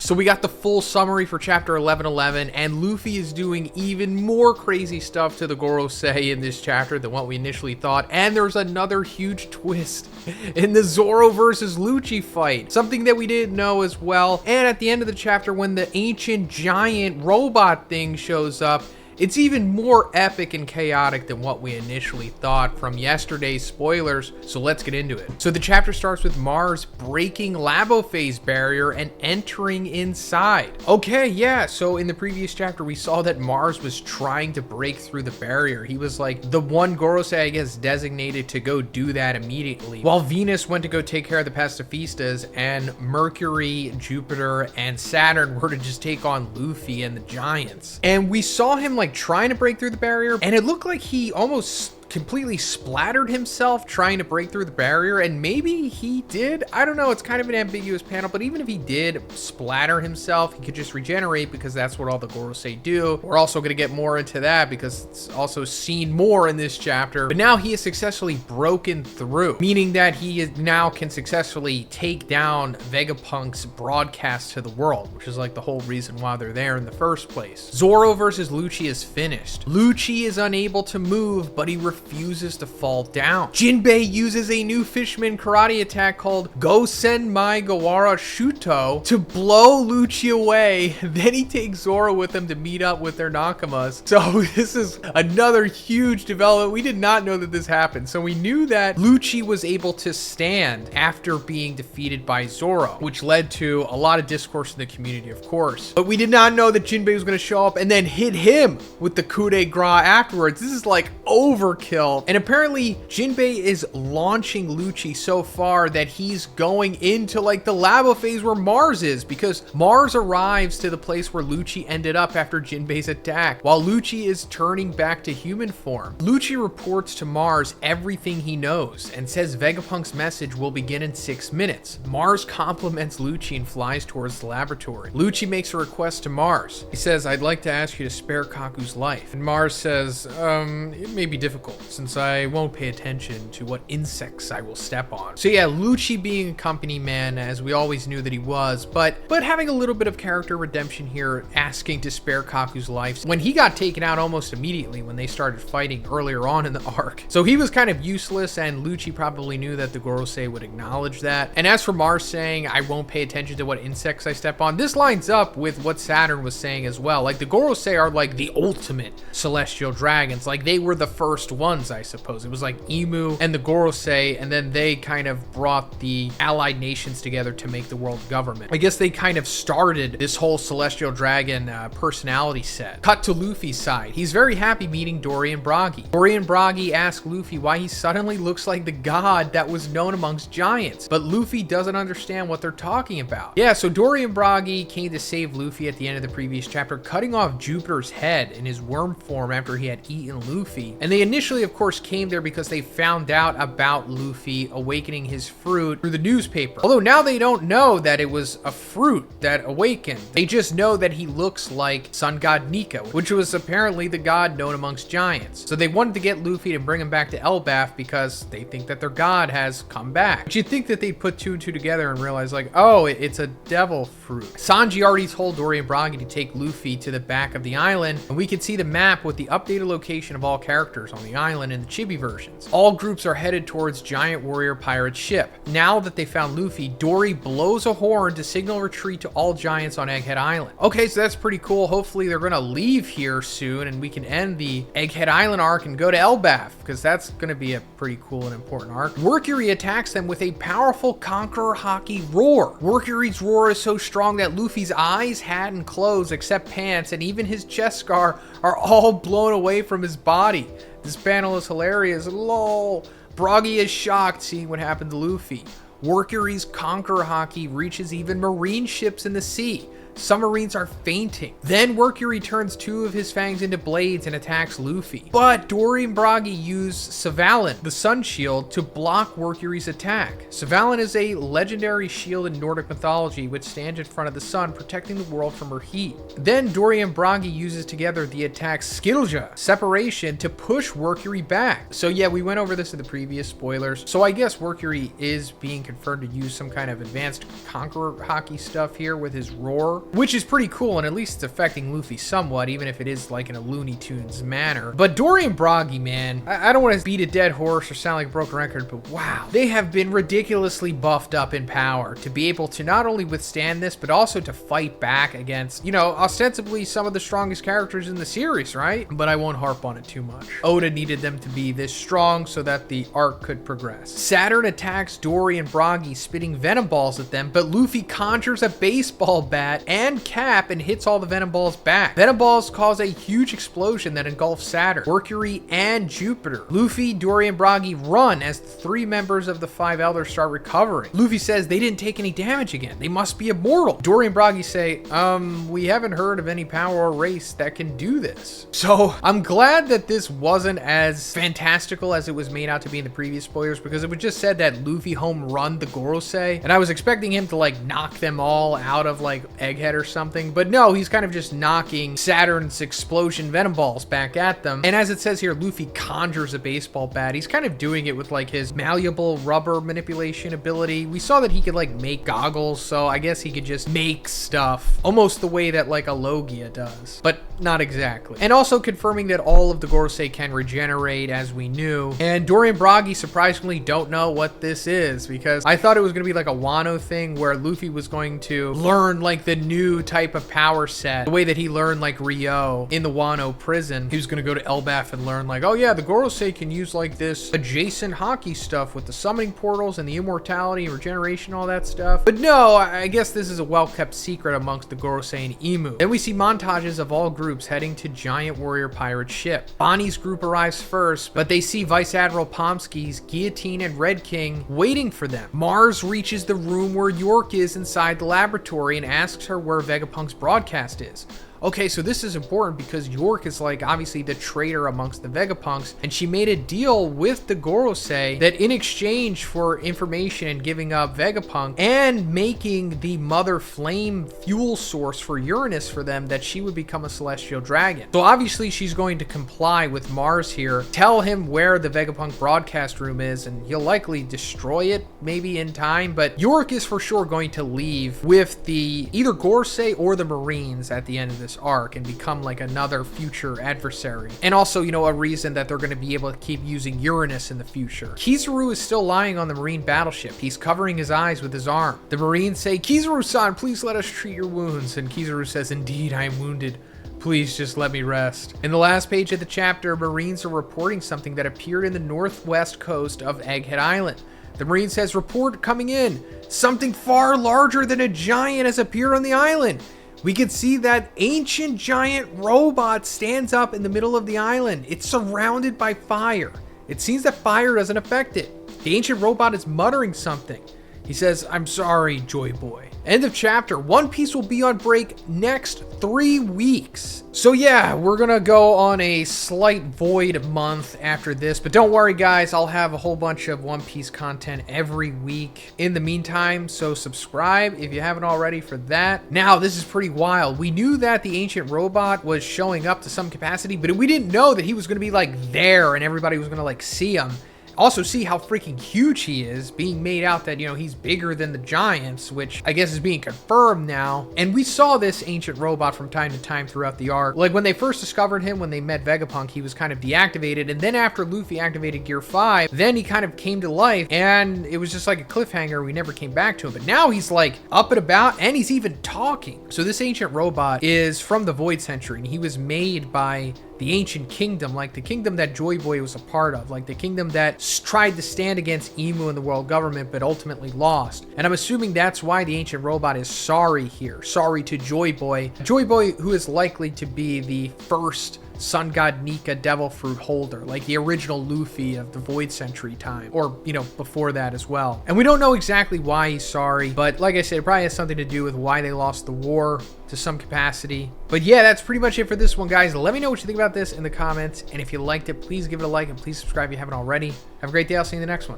So we got the full summary for chapter 1111, and Luffy is doing even more crazy stuff to the Gorosei in this chapter than what we initially thought. And there's another huge twist in the Zoro versus Lucci fight, something that we didn't know as well. And at the end of the chapter, when the ancient giant robot thing shows up, it's even more epic and chaotic than what we initially thought from yesterday's spoilers, so let's get into it. So the chapter starts with Mars breaking Labophase barrier and entering inside. Okay, yeah, so in the previous chapter we saw that Mars was trying to break through the barrier. He was like the one Gorosei, I guess, designated to go do that immediately, while Venus went to go take care of the pacifistas, and Mercury, Jupiter, and Saturn were to just take on Luffy and the giants. And we saw him like trying to break through the barrier, and it looked like he almost completely splattered himself trying to break through the barrier, and maybe he did. I don't know, it's kind of an ambiguous panel, but even if he did splatter himself, he could just regenerate because that's what all the Gorosei do. We're also going to get more into that because it's also seen more in this chapter. But now he has successfully broken through, meaning that he now can successfully take down Vegapunk's broadcast to the world, which is like the whole reason why they're there in the first place. Zoro versus Lucci is finished. Lucci is unable to move, but he refuses to fall down. Jinbei uses a new Fishman karate attack called Gosen Mai Gawara Shuto to blow Lucci away. Then he takes Zoro with him to meet up with their Nakamas. So this is another huge development. We did not know that this happened. So we knew that Lucci was able to stand after being defeated by Zoro, which led to a lot of discourse in the community, of course. But we did not know that Jinbei was going to show up and then hit him with the coup de grace afterwards. This is like overkill. And apparently Jinbei is launching Lucci so far that he's going into like the Labophase where Mars is, because Mars arrives to the place where Lucci ended up after Jinbei's attack, while Lucci is turning back to human form. Lucci reports to Mars everything he knows and says Vegapunk's message will begin in 6 minutes. Mars compliments Lucci and flies towards the laboratory. Lucci makes a request to Mars. He says, "I'd like to ask you to spare Kaku's life." And Mars says, it may be difficult since I won't pay attention to what insects I will step on. So yeah, Lucci being a company man, as we always knew that he was, but having a little bit of character redemption here, asking to spare Kaku's life when he got taken out almost immediately when they started fighting earlier on in the arc. So he was kind of useless, and Lucci probably knew that the Gorosei would acknowledge that. And as for Mars saying, "I won't pay attention to what insects I step on," this lines up with what Saturn was saying as well. Like the Gorosei are like the ultimate celestial dragons. Like they were the first ones, I suppose. It was like Emu and the Gorosei, and then they kind of brought the allied nations together to make the world government. I guess they kind of started this whole celestial dragon personality set. Cut to Luffy's side. He's very happy meeting Dorian Bragi. Dorian Bragi asks Luffy why he suddenly looks like the god that was known amongst giants, but Luffy doesn't understand what they're talking about. Yeah, so Dorian Bragi came to save Luffy at the end of the previous chapter, cutting off Jupiter's head in his worm form after he had eaten Luffy. And they initially, of course, came there because they found out about Luffy awakening his fruit through the newspaper. Although now they don't know that it was a fruit that awakened. They just know that he looks like sun god Nika, which was apparently the god known amongst giants. So they wanted to get Luffy to bring him back to Elbaf because they think that their god has come back. But you'd think that they'd put two and two together and realize like, oh, it's a devil fruit. Sanji already told Dorian Bragi to take Luffy to the back of the island, and we can see the map with the updated location of all characters on the island in the Chibi versions. All groups are headed towards Giant Warrior Pirate's ship. Now that they found Luffy, Dory blows a horn to signal retreat to all giants on Egghead Island. Okay, so that's pretty cool. Hopefully they're gonna leave here soon and we can end the Egghead Island arc and go to Elbaf, because that's gonna be a pretty cool and important arc. Mercury attacks them with a powerful Conqueror Haki roar. Mercury's roar is so strong that Luffy's eyes, hat, and clothes, except pants, and even his chest scar, are all blown away from his body. This panel is hilarious. Lol. Bragi is shocked seeing what happened to Luffy. Mercury's Conqueror Haki reaches even marine ships in the sea. Some Marines are fainting. Then Mercury turns 2 of his fangs into blades and attacks Luffy. But Dory and Bragi use Svalin, the sun shield, to block Mercury's attack. Svalin is a legendary shield in Nordic mythology which stands in front of the sun, protecting the world from her heat. Then Dory and Bragi uses together the attack Skilja, separation, to push Mercury back. So yeah, we went over this in the previous spoilers. So I guess Mercury is being confirmed to use some kind of advanced Conqueror hockey stuff here with his roar, which is pretty cool, and at least it's affecting Luffy somewhat, even if it is like in a Looney Tunes manner. But Dory and Bragi, man, I don't want to beat a dead horse or sound like a broken record, but wow, they have been ridiculously buffed up in power to be able to not only withstand this, but also to fight back against, you know, ostensibly some of the strongest characters in the series, right? But I won't harp on it too much. Oda needed them to be this strong so that the arc could progress. Saturn attacks Dory and Bragi, spitting venom balls at them, but Luffy conjures a baseball bat and cap and hits all the venom balls back. Venom balls cause a huge explosion that engulfs Saturn, Mercury, and Jupiter. Luffy, Dory, and Bragi run as the 3 members of the 5 elders start recovering. Luffy says they didn't take any damage again. They must be immortal. Dory and Bragi say, we haven't heard of any power or race that can do this. So I'm glad that this wasn't as fantastical as it was made out to be in the previous spoilers, because it was just said that Luffy home run the Gorosei, and I was expecting him to like knock them all out of like Egghead or something, but no, he's kind of just knocking Saturn's explosion venom balls back at them. And as it says here, Luffy conjures a baseball bat. He's kind of doing it with like his malleable rubber manipulation ability. We saw that he could like make goggles, so I guess he could just make stuff almost the way that like a Logia does, but not exactly. And also confirming that all of the Gorosei can regenerate, as we knew. And Dory and Bragi surprisingly don't know what this is, because I thought it was going to be like a Wano thing where Luffy was going to learn like the new type of power set, the way that he learned like Rio in the Wano prison. He was going to go to Elbaf and learn like, oh yeah, the Gorosei can use like this adjacent hockey stuff with the summoning portals and the immortality and regeneration, all that stuff. But no, I guess this is a well-kept secret amongst the Gorosei and Imu. Then we see montages of all groups heading to Giant Warrior Pirate ship. Bonnie's group arrives first, but they see Vice Admiral Pomsky's Guillotine and Red King waiting for them. Mars reaches the room where York is inside the laboratory and asks her where Vegapunk's broadcast is. Okay, so this is important because York is like obviously the traitor amongst the Vegapunks, and she made a deal with the Gorosei that in exchange for information and giving up Vegapunk and making the Mother Flame fuel source for Uranus for them, that she would become a celestial dragon. So obviously she's going to comply with Mars here, tell him where the Vegapunk broadcast room is, and he'll likely destroy it maybe in time, but York is for sure going to leave with the either Gorosei or the Marines at the end of this arc and become like another future adversary. And also, you know, a reason that they're going to be able to keep using Uranus in the future. Kizaru is still lying on the Marine battleship. He's covering his eyes with his arm. The Marines say, Kizaru-san, please let us treat your wounds. And Kizaru says, indeed, I am wounded. Please just let me rest. In the last page of the chapter, Marines are reporting something that appeared in the northwest coast of Egghead Island. The Marine says, report coming in. Something far larger than a giant has appeared on the island. We can see that ancient giant robot stands up in the middle of the island. It's surrounded by fire. It seems that fire doesn't affect it. The ancient robot is muttering something. He says, I'm sorry, Joy Boy. End of chapter. One Piece will be on break next 3 weeks. So yeah, we're gonna go on a slight void month after this, but don't worry guys, I'll have a whole bunch of One Piece content every week in the meantime, so subscribe if you haven't already for that. Now, this is pretty wild. We knew that the ancient robot was showing up to some capacity, but we didn't know that he was gonna be like there and everybody was gonna like see him. Also see how freaking huge he is, being made out that, you know, he's bigger than the giants, which I guess is being confirmed now. And we saw this ancient robot from time to time throughout the arc. Like when they first discovered him, when they met Vegapunk, he was kind of deactivated. And then after Luffy activated Gear 5, then he kind of came to life and it was just like a cliffhanger. We never came back to him. But now he's like up and about and he's even talking. So this ancient robot is from the Void Century and he was made by the ancient kingdom, like the kingdom that Joy Boy was a part of, like the kingdom that tried to stand against Imu and the world government, but ultimately lost. And I'm assuming that's why the ancient robot is sorry here. Sorry to Joy Boy. Joy Boy, who is likely to be the first Sun God Nika Devil Fruit holder, like the original Luffy of the Void Century time, or, you know, before that as well. And we don't know exactly why he's sorry, but like I said, it probably has something to do with why they lost the war to some capacity. But yeah, that's pretty much it for this one, guys. Let me know what you think about this in the comments, and if you liked it, please give it a like, and please subscribe if you haven't already. Have a great day. I'll see you in the next one.